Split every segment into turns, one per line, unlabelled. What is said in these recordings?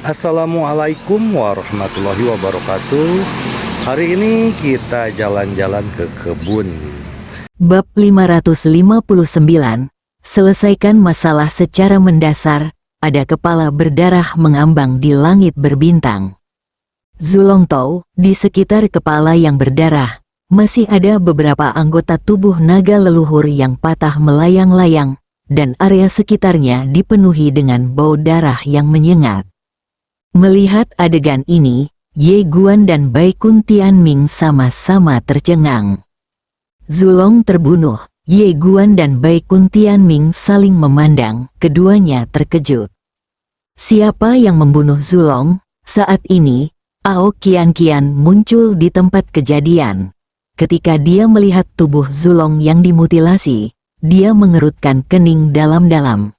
Assalamualaikum warahmatullahi wabarakatuh. Hari ini kita jalan-jalan ke kebun.
Bab 559. Selesaikan masalah secara mendasar. Ada kepala berdarah mengambang di langit berbintang. Zulongtou, di sekitar kepala yang berdarah, masih ada beberapa anggota tubuh naga leluhur yang patah melayang-layang, dan area sekitarnya dipenuhi dengan bau darah yang menyengat. Melihat adegan ini, Ye Guan dan Bai Kun Tianming sama-sama tercengang. Zulong terbunuh. Ye Guan dan Bai Kun Tianming saling memandang, keduanya terkejut. Siapa yang membunuh Zulong? Saat ini, Ao Qian muncul di tempat kejadian. Ketika dia melihat tubuh Zulong yang dimutilasi, dia mengerutkan kening dalam-dalam.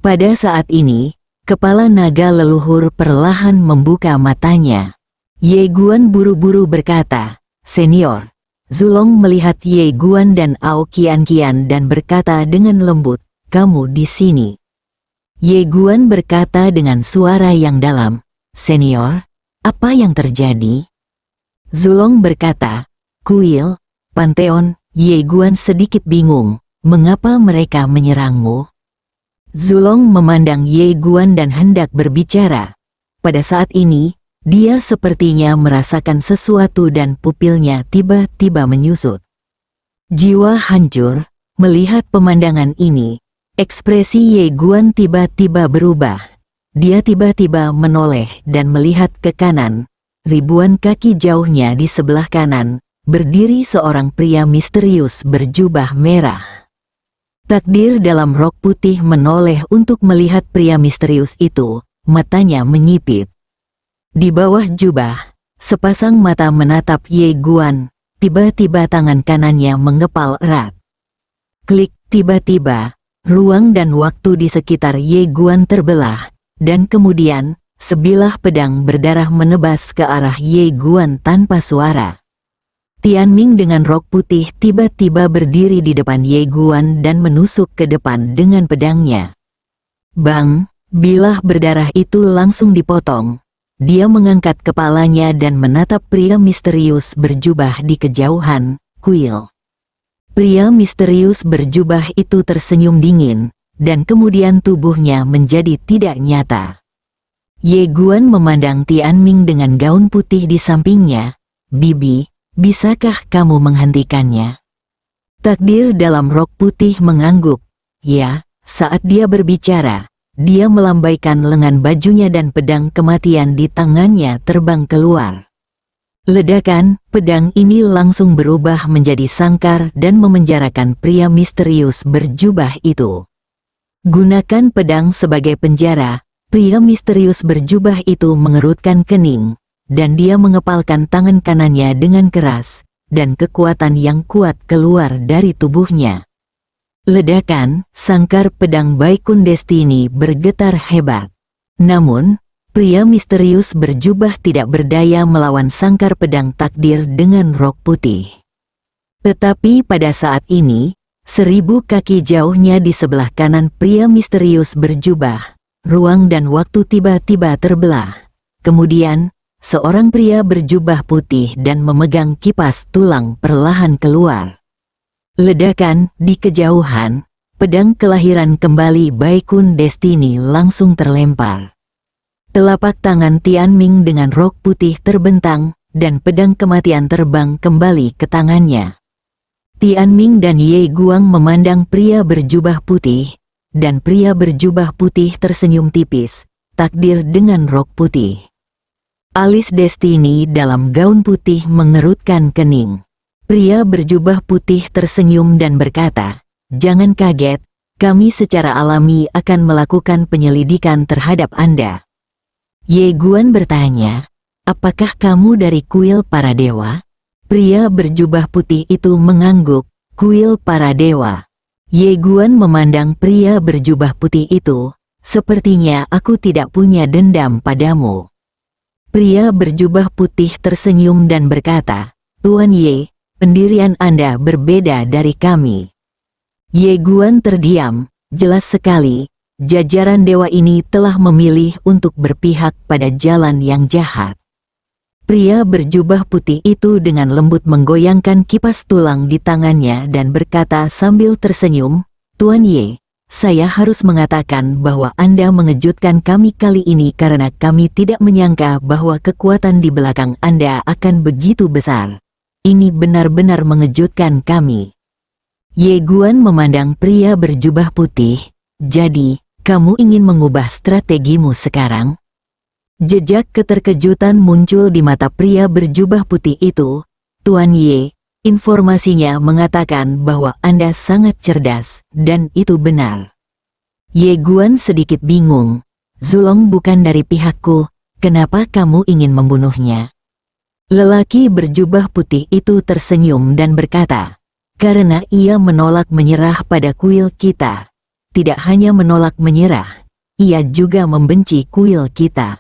Pada saat ini, kepala naga leluhur perlahan membuka matanya. Ye Guan buru-buru berkata, "Senior." Zulong melihat Ye Guan dan Ao Qian dan berkata dengan lembut, "Kamu di sini." Ye Guan berkata dengan suara yang dalam, "Senior, apa yang terjadi?" Zulong berkata, "Kuil, Pantheon." Ye Guan sedikit bingung, "Mengapa mereka menyerangmu?" Zulong memandang Ye Guan dan hendak berbicara. Pada saat ini, dia sepertinya merasakan sesuatu dan pupilnya tiba-tiba menyusut. Jiwa hancur, melihat pemandangan ini, ekspresi Ye Guan tiba-tiba berubah. Dia tiba-tiba menoleh dan melihat ke kanan. Ribuan kaki jauhnya di sebelah kanan, berdiri seorang pria misterius berjubah merah. Takdir dalam rok putih menoleh untuk melihat pria misterius itu, matanya menyipit. Di bawah jubah, sepasang mata menatap Ye Guan, tiba-tiba tangan kanannya mengepal erat. Klik, tiba-tiba, ruang dan waktu di sekitar Ye Guan terbelah, dan kemudian, sebilah pedang berdarah menebas ke arah Ye Guan tanpa suara. Tianming dengan rok putih tiba-tiba berdiri di depan Ye Guan dan menusuk ke depan dengan pedangnya. Bang, bilah berdarah itu langsung dipotong. Dia mengangkat kepalanya dan menatap pria misterius berjubah di kejauhan, kuil. Pria misterius berjubah itu tersenyum dingin, dan kemudian tubuhnya menjadi tidak nyata. Ye Guan memandang Tianming dengan gaun putih di sampingnya. "Bibi, bisakah kamu menghentikannya?" Takdir dalam rok putih mengangguk. Ya, saat dia berbicara, dia melambaikan lengan bajunya dan pedang kematian di tangannya terbang keluar. Ledakan, pedang ini langsung berubah menjadi sangkar dan memenjarakan pria misterius berjubah itu. Gunakan pedang sebagai penjara, pria misterius berjubah itu mengerutkan kening, dan dia mengepalkan tangan kanannya dengan keras, dan kekuatan yang kuat keluar dari tubuhnya. Ledakan, sangkar pedang Bai Kun Destiny bergetar hebat. Namun, pria misterius berjubah tidak berdaya melawan sangkar pedang takdir dengan rok putih. Tetapi pada saat ini, 1000 kaki jauhnya di sebelah kanan pria misterius berjubah, ruang dan waktu tiba-tiba terbelah. Kemudian, seorang pria berjubah putih dan memegang kipas tulang perlahan keluar. Ledakan, di kejauhan, pedang kelahiran kembali Bai Kun Destiny langsung terlempar. Telapak tangan Tianming dengan rok putih terbentang, dan pedang kematian terbang kembali ke tangannya. Tianming dan Ye Guan memandang pria berjubah putih, dan pria berjubah putih tersenyum tipis, takdir dengan rok putih. Alis Destiny dalam gaun putih mengerutkan kening. Pria berjubah putih tersenyum dan berkata, "Jangan kaget, kami secara alami akan melakukan penyelidikan terhadap Anda." Ye Guan bertanya, "Apakah kamu dari kuil para dewa?" Pria berjubah putih itu mengangguk, "Kuil para dewa." Ye Guan memandang pria berjubah putih itu, "Sepertinya aku tidak punya dendam padamu." Pria berjubah putih tersenyum dan berkata, "Tuan Ye, pendirian Anda berbeda dari kami." Ye Guan terdiam, jelas sekali, jajaran dewa ini telah memilih untuk berpihak pada jalan yang jahat. Pria berjubah putih itu dengan lembut menggoyangkan kipas tulang di tangannya dan berkata sambil tersenyum, "Tuan Ye, saya harus mengatakan bahwa Anda mengejutkan kami kali ini karena kami tidak menyangka bahwa kekuatan di belakang Anda akan begitu besar. Ini benar-benar mengejutkan kami." Ye Guan memandang pria berjubah putih. "Jadi, kamu ingin mengubah strategimu sekarang?" Jejak keterkejutan muncul di mata pria berjubah putih itu. "Tuan Ye, informasinya mengatakan bahwa Anda sangat cerdas, dan itu benar." Ye Guan sedikit bingung. "Zulong bukan dari pihakku, kenapa kamu ingin membunuhnya?" Lelaki berjubah putih itu tersenyum dan berkata, "Karena ia menolak menyerah pada kuil kita. Tidak hanya menolak menyerah, ia juga membenci kuil kita."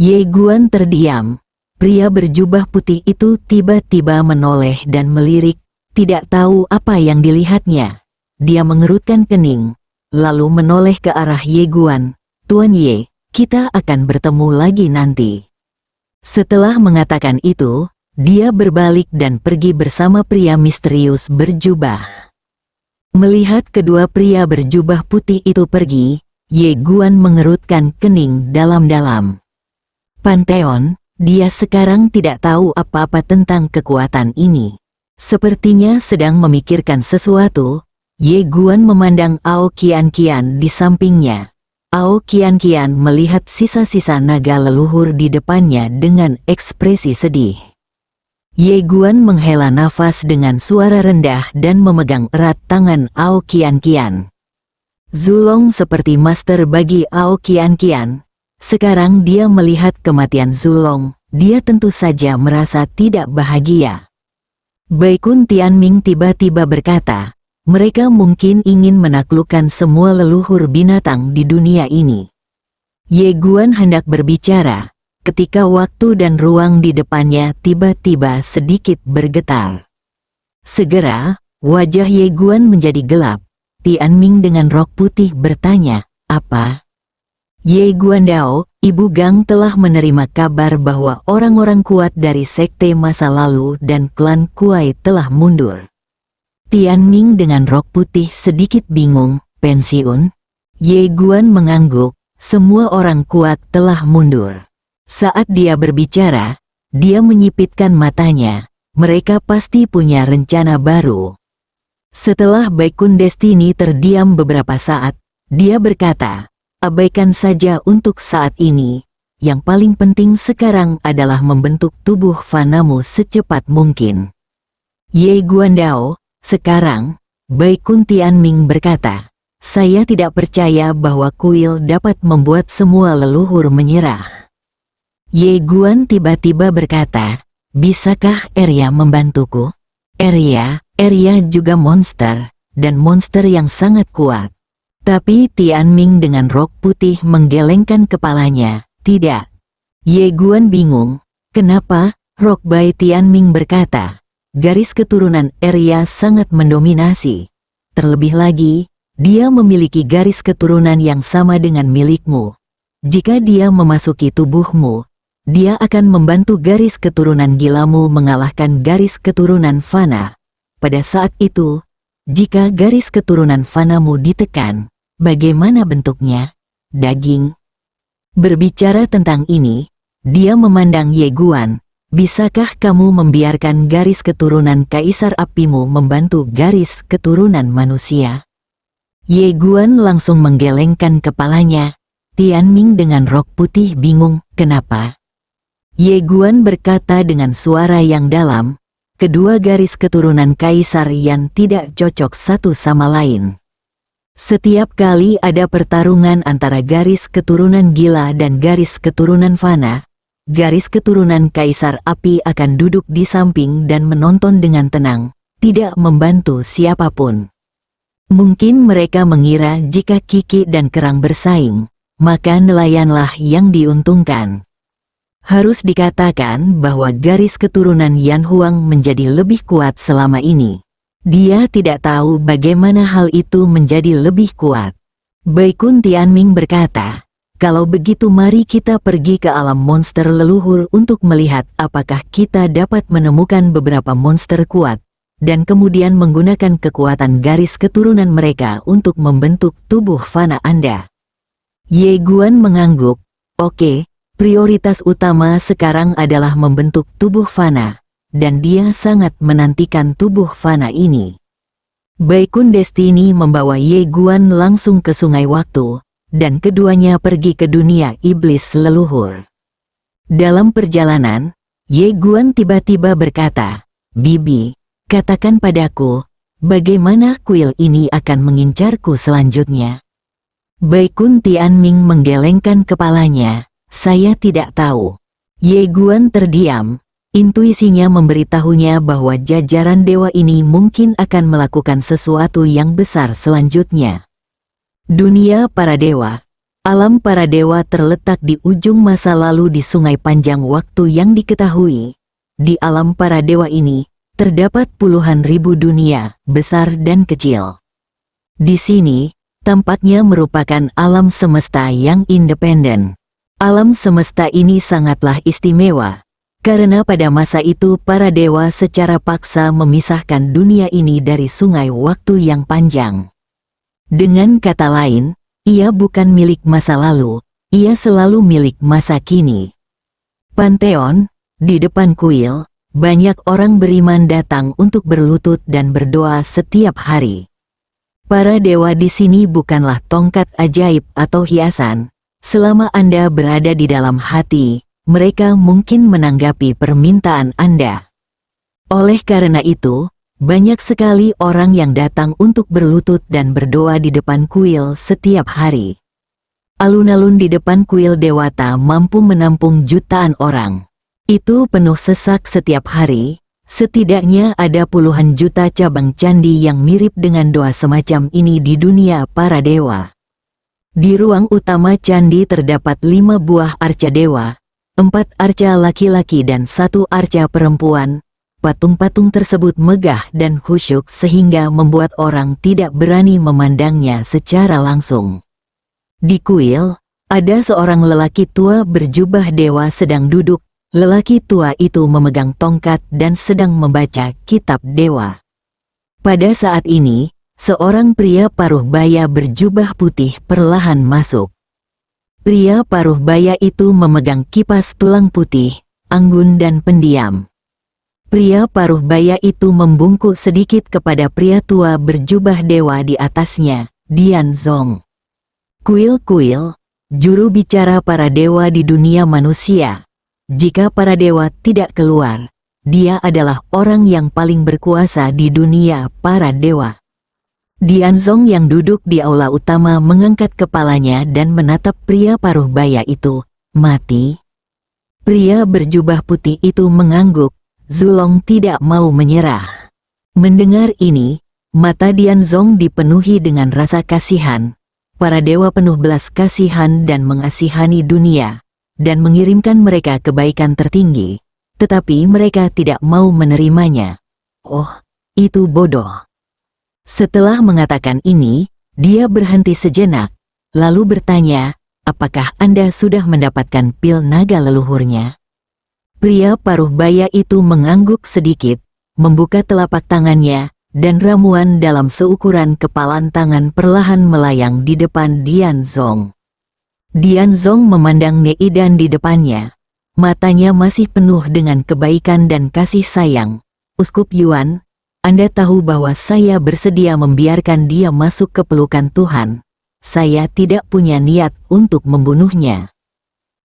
Ye Guan terdiam. Pria berjubah putih itu tiba-tiba menoleh dan melirik, tidak tahu apa yang dilihatnya. Dia mengerutkan kening, lalu menoleh ke arah Ye Guan. "Tuan Ye, kita akan bertemu lagi nanti." Setelah mengatakan itu, dia berbalik dan pergi bersama pria misterius berjubah. Melihat kedua pria berjubah putih itu pergi, Ye Guan mengerutkan kening dalam-dalam. Pantheon, dia sekarang tidak tahu apa-apa tentang kekuatan ini. Sepertinya sedang memikirkan sesuatu. Ye Guan memandang Ao Qian Qian di sampingnya. Ao Qian Qian melihat sisa-sisa naga leluhur di depannya dengan ekspresi sedih. Ye Guan menghela nafas dengan suara rendah dan memegang erat tangan Ao Qian Qian. Zulong seperti master bagi Ao Qian Qian. Sekarang dia melihat kematian Zulong, dia tentu saja merasa tidak bahagia. Baikun Tianming tiba-tiba berkata, "Mereka mungkin ingin menaklukkan semua leluhur binatang di dunia ini." Ye Guan hendak berbicara, ketika waktu dan ruang di depannya tiba-tiba sedikit bergetar. Segera, wajah Ye Guan menjadi gelap. Tianming dengan rok putih bertanya, "Apa?" "Ye Guandao, Ibu Gang telah menerima kabar bahwa orang-orang kuat dari sekte masa lalu dan klan Kuai telah mundur." Tianming dengan rok putih sedikit bingung, "Pensiun?" Ye Guan mengangguk, "Semua orang kuat telah mundur." Saat dia berbicara, dia menyipitkan matanya. Mereka pasti punya rencana baru. Setelah Baikun Destiny terdiam beberapa saat, dia berkata, "Abaikan saja untuk saat ini. Yang paling penting sekarang adalah membentuk tubuh fanamu secepat mungkin." Ye Guandao, sekarang, Baikun Tianming berkata, "Saya tidak percaya bahwa kuil dapat membuat semua leluhur menyerah." Ye Guan tiba-tiba berkata, "Bisakah Arya membantuku?" Arya juga monster, dan monster yang sangat kuat." Tapi Tianming dengan rok putih menggelengkan kepalanya, "Tidak." Ye Guan bingung. "Kenapa?" Rok Bai Tianming berkata, "Garis keturunan Arya sangat mendominasi. Terlebih lagi, dia memiliki garis keturunan yang sama dengan milikmu. Jika dia memasuki tubuhmu, dia akan membantu garis keturunan gilamu mengalahkan garis keturunan Fana. Pada saat itu, jika garis keturunan Fanamu ditekan, bagaimana bentuknya? Daging?" Berbicara tentang ini, dia memandang Ye Guan. "Bisakah kamu membiarkan garis keturunan Kaisar Apimu membantu garis keturunan manusia?" Ye Guan langsung menggelengkan kepalanya. Tianming dengan rok putih bingung, "Kenapa?" Ye Guan berkata dengan suara yang dalam, "Kedua garis keturunan Kaisar yang tidak cocok satu sama lain. Setiap kali ada pertarungan antara garis keturunan gila dan garis keturunan Fana, garis keturunan Kaisar Api akan duduk di samping dan menonton dengan tenang, tidak membantu siapapun. Mungkin mereka mengira jika Kiki dan Kerang bersaing, maka nelayanlah yang diuntungkan." Harus dikatakan bahwa garis keturunan Yan Huang menjadi lebih kuat selama ini. Dia tidak tahu bagaimana hal itu menjadi lebih kuat. Baikun Tianming berkata, kalau begitu mari kita pergi ke alam monster leluhur untuk melihat apakah kita dapat menemukan beberapa monster kuat, dan kemudian menggunakan kekuatan garis keturunan mereka untuk membentuk tubuh fana Anda. Ye Guan mengangguk, oke, prioritas utama sekarang adalah membentuk tubuh fana, dan dia sangat menantikan tubuh fana ini. Baikun Destiny membawa Ye Guan langsung ke sungai waktu, dan keduanya pergi ke dunia iblis leluhur. Dalam perjalanan, Ye Guan tiba-tiba berkata, Bibi, katakan padaku, bagaimana kuil ini akan mengincarku selanjutnya? Baikun Tianming menggelengkan kepalanya, saya tidak tahu. Ye Guan terdiam, intuisinya memberitahunya bahwa jajaran dewa ini mungkin akan melakukan sesuatu yang besar selanjutnya. Dunia para dewa. Alam para dewa terletak di ujung masa lalu di sungai panjang waktu yang diketahui. Di alam para dewa ini, terdapat puluhan ribu dunia, besar dan kecil. Di sini, tampaknya merupakan alam semesta yang independen. Alam semesta ini sangatlah istimewa, karena pada masa itu para dewa secara paksa memisahkan dunia ini dari sungai waktu yang panjang. Dengan kata lain, ia bukan milik masa lalu, ia selalu milik masa kini. Pantheon, di depan kuil, banyak orang beriman datang untuk berlutut dan berdoa setiap hari. Para dewa di sini bukanlah tongkat ajaib atau hiasan. Selama Anda berada di dalam hati, mereka mungkin menanggapi permintaan Anda. Oleh karena itu, banyak sekali orang yang datang untuk berlutut dan berdoa di depan kuil setiap hari. Alun-alun di depan kuil Dewata mampu menampung jutaan orang. Itu penuh sesak setiap hari, setidaknya ada puluhan juta cabang candi yang mirip dengan doa semacam ini di dunia para dewa. Di ruang utama candi terdapat 5 buah arca dewa, 4 arca laki-laki dan 1 arca perempuan. Patung-patung tersebut megah dan khusyuk sehingga membuat orang tidak berani memandangnya secara langsung. Di kuil, ada seorang lelaki tua berjubah dewa sedang duduk. Lelaki tua itu memegang tongkat dan sedang membaca kitab dewa. Pada saat ini, seorang pria paruh baya berjubah putih perlahan masuk. Pria paruh baya itu memegang kipas tulang putih, anggun dan pendiam. Pria paruh baya itu membungkuk sedikit kepada pria tua berjubah dewa di atasnya, Dian Zong. Kuil-kuil, juru bicara para dewa di dunia manusia. Jika para dewa tidak keluar, dia adalah orang yang paling berkuasa di dunia para dewa. Dian Zong yang duduk di aula utama mengangkat kepalanya dan menatap pria paruh baya itu, mati. Pria berjubah putih itu mengangguk. Zulong tidak mau menyerah. Mendengar ini, mata Dian Zong dipenuhi dengan rasa kasihan. Para dewa penuh belas kasihan dan mengasihani dunia, dan mengirimkan mereka kebaikan tertinggi, tetapi mereka tidak mau menerimanya. Oh, itu bodoh. Setelah mengatakan ini, dia berhenti sejenak, lalu bertanya, apakah Anda sudah mendapatkan pil naga leluhurnya? Pria paruh baya itu mengangguk sedikit, membuka telapak tangannya, dan ramuan dalam seukuran kepalan tangan perlahan melayang di depan Dian Zong. Dian Zong memandang Neidan di depannya. Matanya masih penuh dengan kebaikan dan kasih sayang. Uskup Yuan, Anda tahu bahwa saya bersedia membiarkan dia masuk ke pelukan Tuhan. Saya tidak punya niat untuk membunuhnya.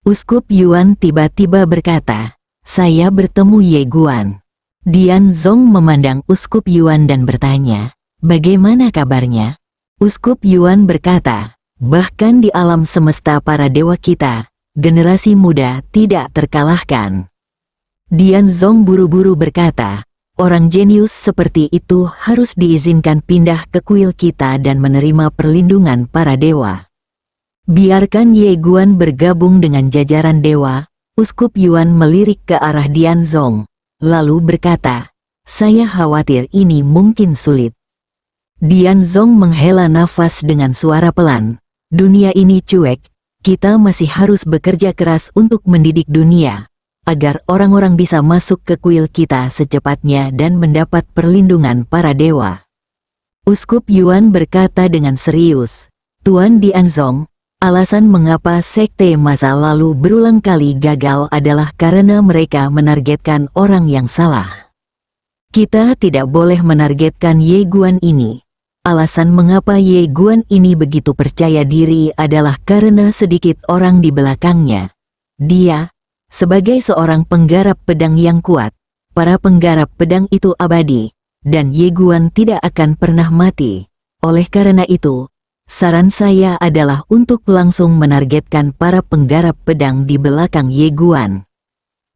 Uskup Yuan tiba-tiba berkata, saya bertemu Ye Guan. Dian Zong memandang Uskup Yuan dan bertanya, bagaimana kabarnya? Uskup Yuan berkata, bahkan di alam semesta para dewa kita, generasi muda tidak terkalahkan. Dian Zong buru-buru berkata, orang jenius seperti itu harus diizinkan pindah ke kuil kita dan menerima perlindungan para dewa. Biarkan Ye Guan bergabung dengan jajaran dewa. Uskup Yuan melirik ke arah Dian Zong, lalu berkata, saya khawatir ini mungkin sulit. Dian Zong menghela nafas dengan suara pelan, Dunia ini cuek, kita masih harus bekerja keras untuk mendidik dunia, agar orang-orang bisa masuk ke kuil kita secepatnya dan mendapat perlindungan para dewa. Uskup Yuan berkata dengan serius, Tuan Dianzong, alasan mengapa sekte masa lalu berulang kali gagal adalah karena mereka menargetkan orang yang salah. Kita tidak boleh menargetkan Ye Guan ini. Alasan mengapa Ye Guan ini begitu percaya diri adalah karena sedikit orang di belakangnya. Dia, sebagai seorang penggarap pedang yang kuat, para penggarap pedang itu abadi, dan Ye Guan tidak akan pernah mati. Oleh karena itu, saran saya adalah untuk langsung menargetkan para penggarap pedang di belakang Ye Guan.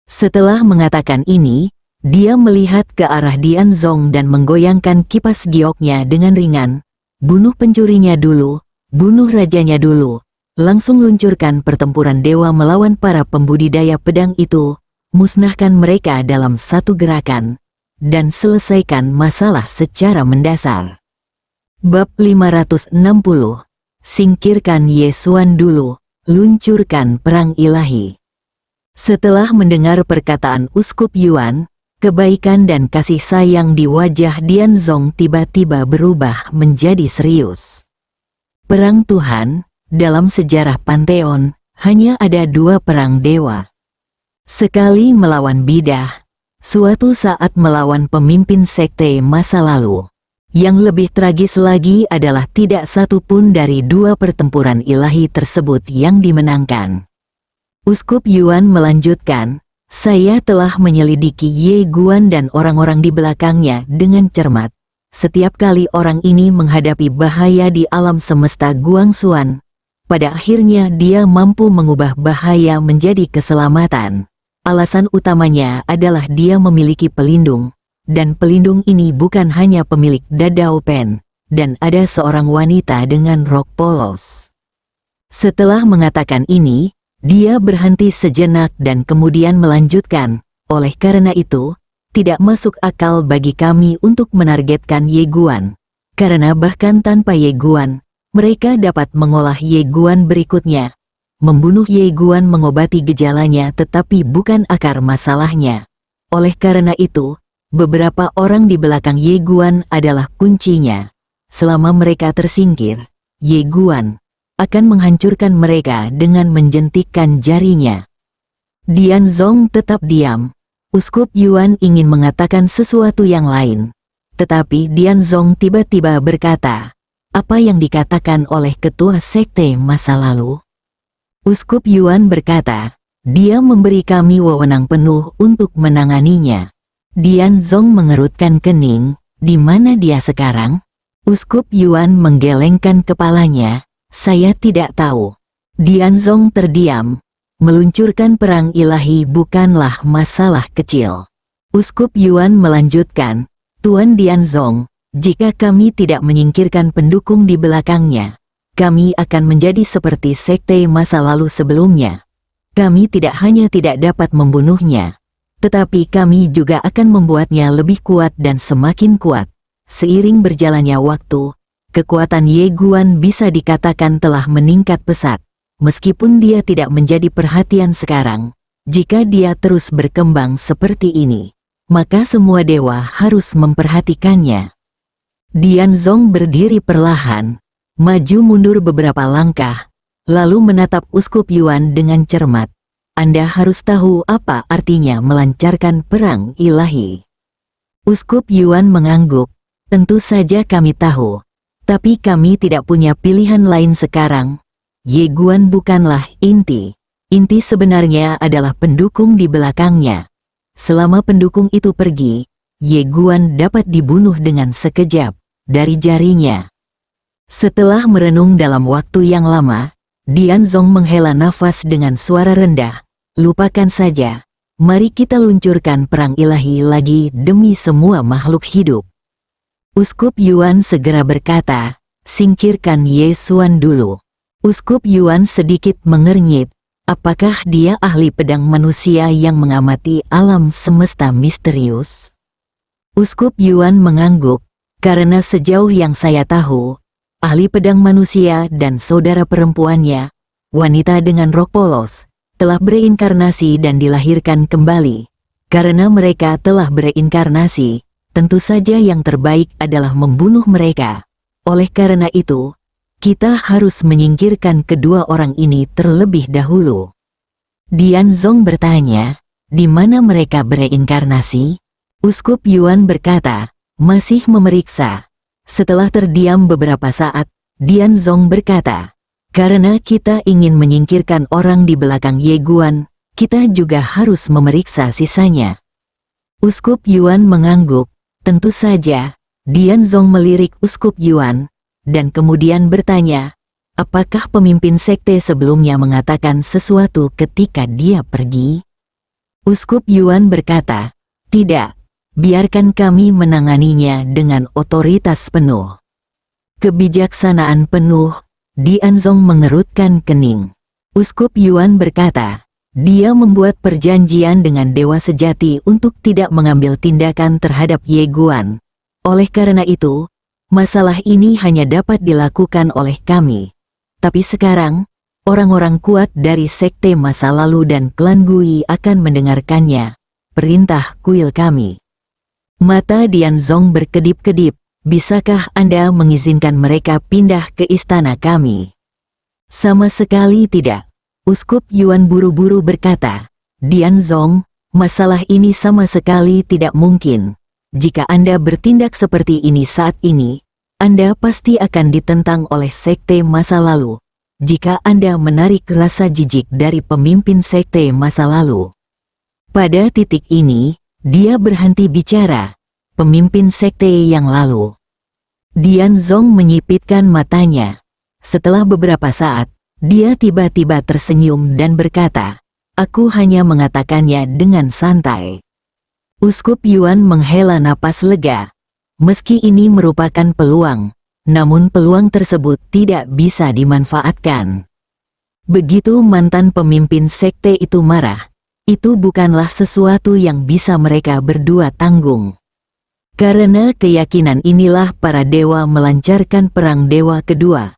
Setelah mengatakan ini, dia melihat ke arah Dianzong dan menggoyangkan kipas gioknya dengan ringan. Bunuh pencurinya dulu, bunuh rajanya dulu. Langsung luncurkan pertempuran dewa melawan para pembudidaya pedang itu, musnahkan mereka dalam satu gerakan, dan selesaikan masalah secara mendasar. Bab 560. Singkirkan Ye Xuan dulu, luncurkan perang ilahi. Setelah mendengar perkataan Uskup Yuan, kebaikan dan kasih sayang di wajah Dianzong tiba-tiba berubah menjadi serius. Perang Tuhan, dalam sejarah Pantheon, hanya ada dua perang dewa. Sekali melawan bidah, suatu saat melawan pemimpin sekte masa lalu. Yang lebih tragis lagi adalah tidak satu pun dari dua pertempuran ilahi tersebut yang dimenangkan. Uskup Yuan melanjutkan, saya telah menyelidiki Ye Guan dan orang-orang di belakangnya dengan cermat. Setiap kali orang ini menghadapi bahaya di alam semesta Guangxuan, pada akhirnya dia mampu mengubah bahaya menjadi keselamatan. Alasan utamanya adalah dia memiliki pelindung, dan pelindung ini bukan hanya pemilik Dadao Pen, dan ada seorang wanita dengan rok polos. Setelah mengatakan ini, dia berhenti sejenak dan kemudian melanjutkan, oleh karena itu, tidak masuk akal bagi kami untuk menargetkan Ye Guan, karena bahkan tanpa Ye Guan, mereka dapat mengolah Ye Guan berikutnya. Membunuh Ye Guan mengobati gejalanya tetapi bukan akar masalahnya. Oleh karena itu, beberapa orang di belakang Ye Guan adalah kuncinya. Selama mereka tersingkir, Ye Guan akan menghancurkan mereka dengan menjentikkan jarinya. Dianzong tetap diam. Uskup Yuan ingin mengatakan sesuatu yang lain. Tetapi Dianzong tiba-tiba berkata, apa yang dikatakan oleh ketua sekte masa lalu? Uskup Yuan berkata, dia memberi kami wewenang penuh untuk menanganinya. Dianzong mengerutkan kening, di mana dia sekarang? Uskup Yuan menggelengkan kepalanya, saya tidak tahu. Dianzong terdiam, meluncurkan perang ilahi bukanlah masalah kecil. Uskup Yuan melanjutkan, Tuan Dianzong, jika kami tidak menyingkirkan pendukung di belakangnya, kami akan menjadi seperti sekte masa lalu sebelumnya. Kami tidak hanya tidak dapat membunuhnya, tetapi kami juga akan membuatnya lebih kuat dan semakin kuat. Seiring berjalannya waktu, kekuatan Ye Guan bisa dikatakan telah meningkat pesat. Meskipun dia tidak menjadi perhatian sekarang, jika dia terus berkembang seperti ini, maka semua dewa harus memperhatikannya. Dianzong berdiri perlahan, maju mundur beberapa langkah, lalu menatap Uskup Yuan dengan cermat. Anda harus tahu apa artinya melancarkan perang ilahi. Uskup Yuan mengangguk, tentu saja kami tahu, tapi kami tidak punya pilihan lain sekarang. Ye Guan bukanlah inti. Inti sebenarnya adalah pendukung di belakangnya. Selama pendukung itu pergi, Ye Guan dapat dibunuh dengan sekejap dari jarinya. Setelah merenung dalam waktu yang lama, Dianzong menghela nafas dengan suara rendah. Lupakan saja. Mari kita luncurkan perang ilahi lagi demi semua makhluk hidup. Uskup Yuan segera berkata, singkirkan Ye Xuan dulu. Uskup Yuan sedikit mengernyit. Apakah dia ahli pedang manusia yang mengamati alam semesta misterius? Uskup Yuan mengangguk. Karena sejauh yang saya tahu, ahli pedang manusia dan saudara perempuannya, wanita dengan rok polos, telah bereinkarnasi dan dilahirkan kembali. Karena mereka telah bereinkarnasi, tentu saja yang terbaik adalah membunuh mereka. Oleh karena itu, kita harus menyingkirkan kedua orang ini terlebih dahulu. Dian Zong bertanya, di mana mereka bereinkarnasi? Uskup Yuan berkata, masih memeriksa. Setelah terdiam beberapa saat, Dian Zong berkata, karena kita ingin menyingkirkan orang di belakang Ye Guan, kita juga harus memeriksa sisanya. Uskup Yuan mengangguk. Tentu saja, Dian Zong melirik Uskup Yuan, dan kemudian bertanya, apakah pemimpin sekte sebelumnya mengatakan sesuatu ketika dia pergi? Uskup Yuan berkata, tidak, biarkan kami menanganinya dengan otoritas penuh. Kebijaksanaan penuh, Dian Zong mengerutkan kening. Uskup Yuan berkata, dia membuat perjanjian dengan Dewa Sejati untuk tidak mengambil tindakan terhadap Ye Guan. Oleh karena itu, masalah ini hanya dapat dilakukan oleh kami. Tapi sekarang, orang-orang kuat dari sekte masa lalu dan klan Gui akan mendengarkannya. Perintah kuil kami. Mata Dian Zong berkedip-kedip. Bisakah Anda mengizinkan mereka pindah ke istana kami? Sama sekali tidak. Uskup Yuan buru-buru berkata, Dian Zong, masalah ini sama sekali tidak mungkin. Jika Anda bertindak seperti ini saat ini, Anda pasti akan ditentang oleh sekte masa lalu. Jika Anda menarik rasa jijik dari pemimpin sekte masa lalu. Pada titik ini, dia berhenti bicara. Pemimpin sekte yang lalu. Dian Zong menyipitkan matanya. Setelah beberapa saat, dia tiba-tiba tersenyum dan berkata, aku hanya mengatakannya dengan santai. Uskup Yuan menghela napas lega. Meski ini merupakan peluang, namun peluang tersebut tidak bisa dimanfaatkan. Begitu mantan pemimpin sekte itu marah, itu bukanlah sesuatu yang bisa mereka berdua tanggung. Karena keyakinan inilah para dewa melancarkan perang dewa kedua.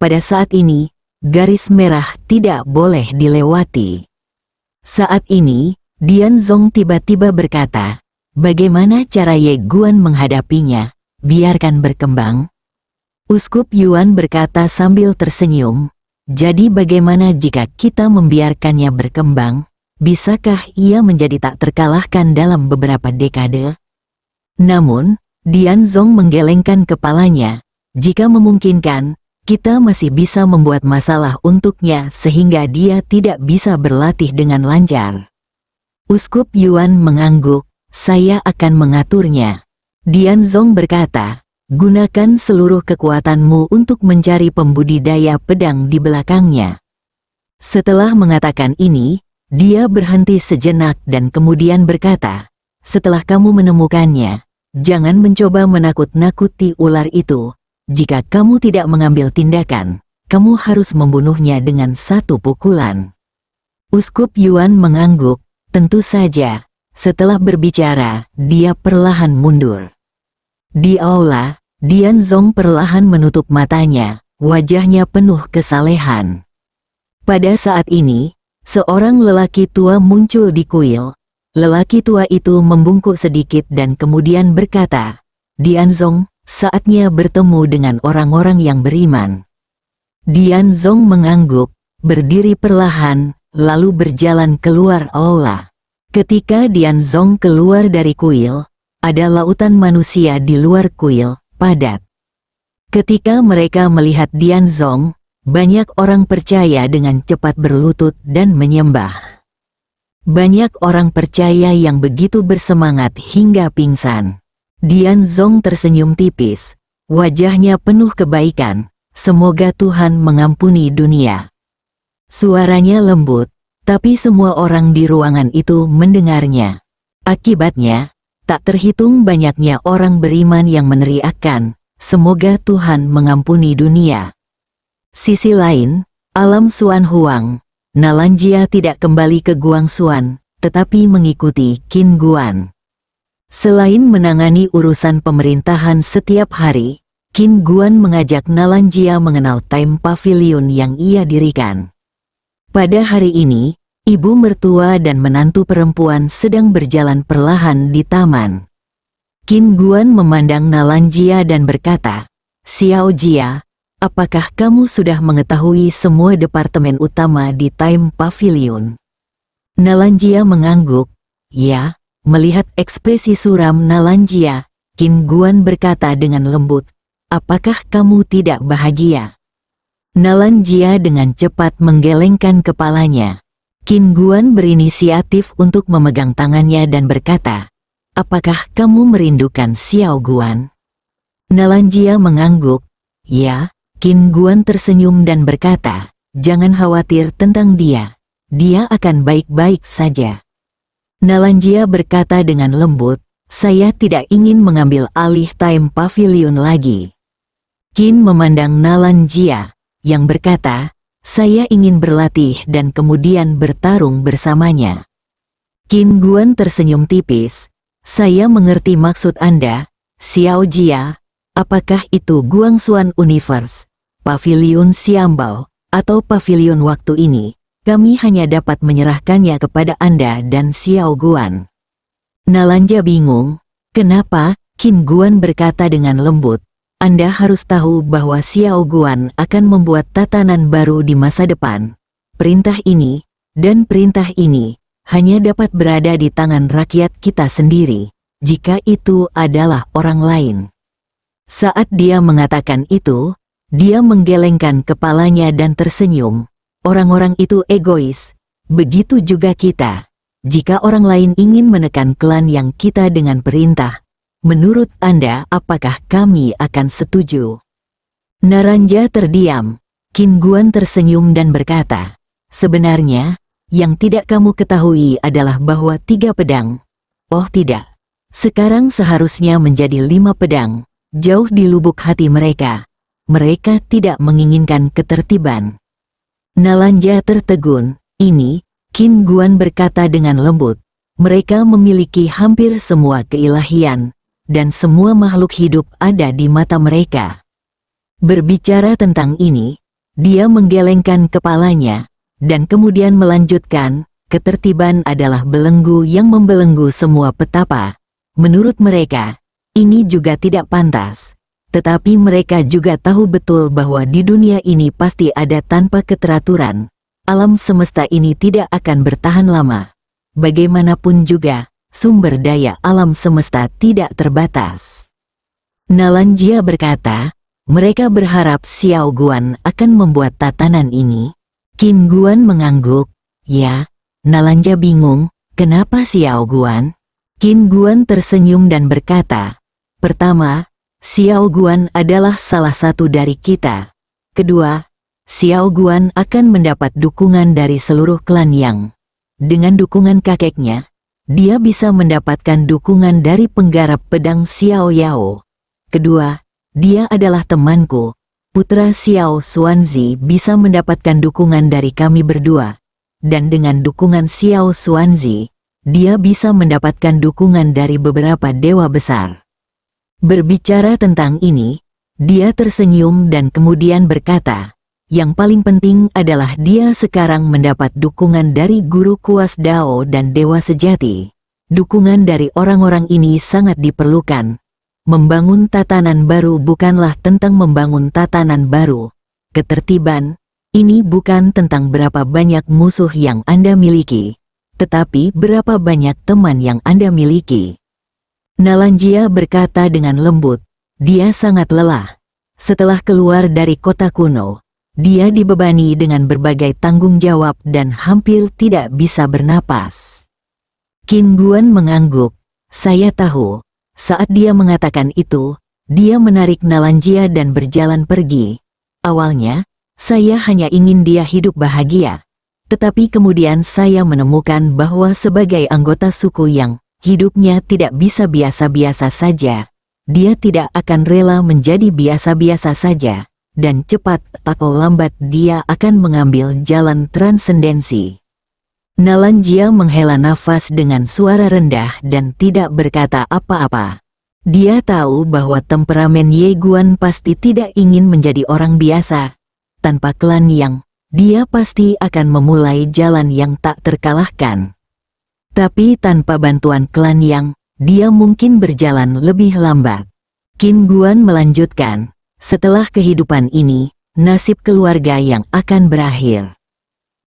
Pada saat ini, garis merah tidak boleh dilewati. Saat ini, Dian Zong tiba-tiba berkata, bagaimana cara Ye Guan menghadapinya? Biarkan berkembang. Uskup Yuan berkata sambil tersenyum, jadi bagaimana jika kita membiarkannya berkembang? Bisakah ia menjadi tak terkalahkan dalam beberapa dekade? Namun, Dian Zong menggelengkan kepalanya. Jika memungkinkan, kita masih bisa membuat masalah untuknya sehingga dia tidak bisa berlatih dengan lancar. Uskup Yuan mengangguk, saya akan mengaturnya. Dian Zong berkata, gunakan seluruh kekuatanmu untuk mencari pembudidaya pedang di belakangnya. Setelah mengatakan ini, dia berhenti sejenak dan kemudian berkata, setelah kamu menemukannya, jangan mencoba menakut-nakuti ular itu. Jika kamu tidak mengambil tindakan, kamu harus membunuhnya dengan satu pukulan. Uskup Yuan mengangguk, tentu saja. Setelah berbicara, dia perlahan mundur. Di aula, Dian Zong perlahan menutup matanya, wajahnya penuh kesalehan. Pada saat ini, seorang lelaki tua muncul di kuil. Lelaki tua itu membungkuk sedikit dan kemudian berkata, Dian Zong, saatnya bertemu dengan orang-orang yang beriman. Dian Zong mengangguk, berdiri perlahan, lalu berjalan keluar aula. Ketika Dian Zong keluar dari kuil, ada lautan manusia di luar kuil, padat. Ketika mereka melihat Dian Zong, banyak orang percaya dengan cepat berlutut dan menyembah. Banyak orang percaya yang begitu bersemangat hingga pingsan. Dian Zong tersenyum tipis, wajahnya penuh kebaikan, semoga Tuhan mengampuni dunia. Suaranya lembut, tapi semua orang di ruangan itu mendengarnya. Akibatnya, tak terhitung banyaknya orang beriman yang meneriakkan, semoga Tuhan mengampuni dunia. Sisi lain, alam Xuan Huang, Nalanjia tidak kembali ke Guangxuan, tetapi mengikuti Qin Guan. Selain menangani urusan pemerintahan setiap hari, Qin Guan mengajak Nalanjia mengenal Time Pavilion yang ia dirikan. Pada hari ini, ibu mertua dan menantu perempuan sedang berjalan perlahan di taman. Qin Guan memandang Nalanjia dan berkata, "Xiao Jia, apakah kamu sudah mengetahui semua departemen utama di Time Pavilion?" Nalanjia mengangguk. "Ya." Melihat ekspresi suram Nalanjia, Qin Guan berkata dengan lembut, "Apakah kamu tidak bahagia?" Nalanjia dengan cepat menggelengkan kepalanya. Qin Guan berinisiatif untuk memegang tangannya dan berkata, "Apakah kamu merindukan Xiao Guan?" Nalanjia mengangguk. "Ya." Qin Guan tersenyum dan berkata, "Jangan khawatir tentang dia. Dia akan baik-baik saja." Nalanjia berkata dengan lembut, "Saya tidak ingin mengambil alih Time Pavilion lagi." Qin memandang Nalanjia, yang berkata, "Saya ingin berlatih dan kemudian bertarung bersamanya." Qin Guan tersenyum tipis. "Saya mengerti maksud Anda, Xiao Jia. Apakah itu Guangxuan Universe, Pavilion Xiambao, atau Pavilion waktu ini? Kami hanya dapat menyerahkannya kepada Anda dan Xiao Guan." Nalanjia bingung. "Kenapa?" Qin Guan berkata dengan lembut, "Anda harus tahu bahwa Xiao Guan akan membuat tatanan baru di masa depan. Perintah ini, dan perintah ini, hanya dapat berada di tangan rakyat kita sendiri, jika itu adalah orang lain." Saat dia mengatakan itu, dia menggelengkan kepalanya dan tersenyum. "Orang-orang itu egois, begitu juga kita. Jika orang lain ingin menekan klan yang kita dengan perintah, menurut Anda apakah kami akan setuju?" Naranja terdiam. Qin Guan tersenyum dan berkata, "Sebenarnya, yang tidak kamu ketahui adalah bahwa 3 pedang. Oh tidak. Sekarang seharusnya menjadi 5 pedang. Jauh di lubuk hati mereka. Mereka tidak menginginkan ketertiban." Nalanjia tertegun. "Ini," Qin Guan berkata dengan lembut, "mereka memiliki hampir semua keilahian, dan semua makhluk hidup ada di mata mereka." Berbicara tentang ini, dia menggelengkan kepalanya, dan kemudian melanjutkan, "Ketertiban adalah belenggu yang membelenggu semua petapa. Menurut mereka, ini juga tidak pantas. Tetapi mereka juga tahu betul bahwa di dunia ini pasti ada tanpa keteraturan. Alam semesta ini tidak akan bertahan lama. Bagaimanapun juga, sumber daya alam semesta tidak terbatas." Nalanjia berkata, "Mereka berharap Xiao Guan akan membuat tatanan ini." Qin Guan mengangguk. "Ya." Nalanjia bingung, "Kenapa Xiao Guan?" Qin Guan tersenyum dan berkata, "Pertama, Xiao Guan adalah salah satu dari kita. Kedua, Xiao Guan akan mendapat dukungan dari seluruh klan Yang. Dengan dukungan kakeknya, dia bisa mendapatkan dukungan dari penggarap pedang Xiao Yao. Kedua, dia adalah temanku. Putra Xiao Xuanzi bisa mendapatkan dukungan dari kami berdua. Dan dengan dukungan Xiao Xuanzi, dia bisa mendapatkan dukungan dari beberapa dewa besar." Berbicara tentang ini, dia tersenyum dan kemudian berkata, "Yang paling penting adalah dia sekarang mendapat dukungan dari guru kuas Dao dan dewa sejati. Dukungan dari orang-orang ini sangat diperlukan. Membangun tatanan baru bukanlah tentang membangun tatanan baru. Ketertiban, ini bukan tentang berapa banyak musuh yang Anda miliki, tetapi berapa banyak teman yang Anda miliki." Nalanjia berkata dengan lembut, dia sangat lelah. Setelah keluar dari kota kuno, dia dibebani dengan berbagai tanggung jawab dan hampir tidak bisa bernapas. Qin Guan mengangguk. "Saya tahu." Saat dia mengatakan itu, dia menarik Nalanjia dan berjalan pergi. "Awalnya, saya hanya ingin dia hidup bahagia. Tetapi kemudian saya menemukan bahwa sebagai anggota suku yang hidupnya tidak bisa biasa-biasa saja, dia tidak akan rela menjadi biasa-biasa saja, dan cepat atau lambat dia akan mengambil jalan transendensi." Nalanjia menghela nafas dengan suara rendah dan tidak berkata apa-apa. Dia tahu bahwa temperamen Ye Guan pasti tidak ingin menjadi orang biasa. Tanpa klan Yang, dia pasti akan memulai jalan yang tak terkalahkan. Tapi tanpa bantuan klan Yang, dia mungkin berjalan lebih lambat. Qin Guan melanjutkan, setelah kehidupan ini, nasib keluarga Yang akan berakhir.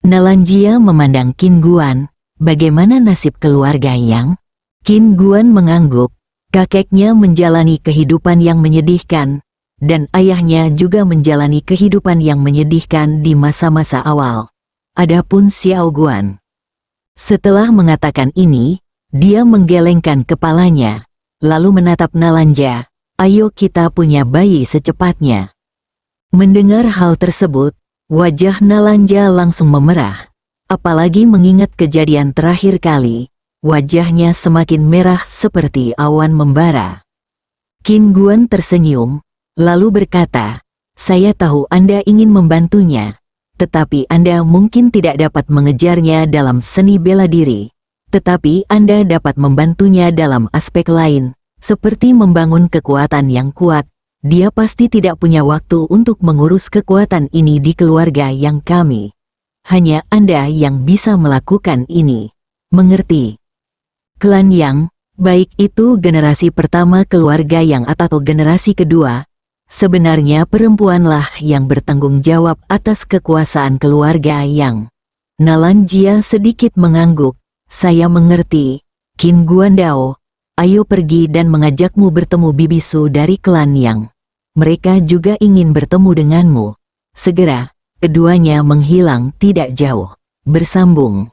Nalanjia memandang Qin Guan, bagaimana nasib keluarga Yang? Qin Guan mengangguk. Kakeknya menjalani kehidupan yang menyedihkan, dan ayahnya juga menjalani kehidupan yang menyedihkan di masa-masa awal. Adapun Xiao Guan, setelah mengatakan ini, dia menggelengkan kepalanya, lalu menatap Nalanja. Ayo kita punya bayi secepatnya. Mendengar hal tersebut, wajah Nalanja langsung memerah. Apalagi mengingat kejadian terakhir kali. Wajahnya semakin merah seperti awan membara. Qin Guan tersenyum, lalu berkata, saya tahu Anda ingin membantunya, tetapi Anda mungkin tidak dapat mengejarnya dalam seni bela diri. Tetapi Anda dapat membantunya dalam aspek lain, seperti membangun kekuatan yang kuat. Dia pasti tidak punya waktu untuk mengurus kekuatan ini di keluarga yang kami. Hanya Anda yang bisa melakukan ini. Mengerti? Klan Yang, baik itu generasi pertama keluarga Yang atau generasi kedua, sebenarnya perempuanlah yang bertanggung jawab atas kekuasaan keluarga Yang. Nalanjia sedikit mengangguk, saya mengerti, Qin Guandao, ayo pergi dan mengajakmu bertemu bibisu dari klan Yang. Mereka juga ingin bertemu denganmu. Segera, keduanya menghilang tidak jauh. Bersambung.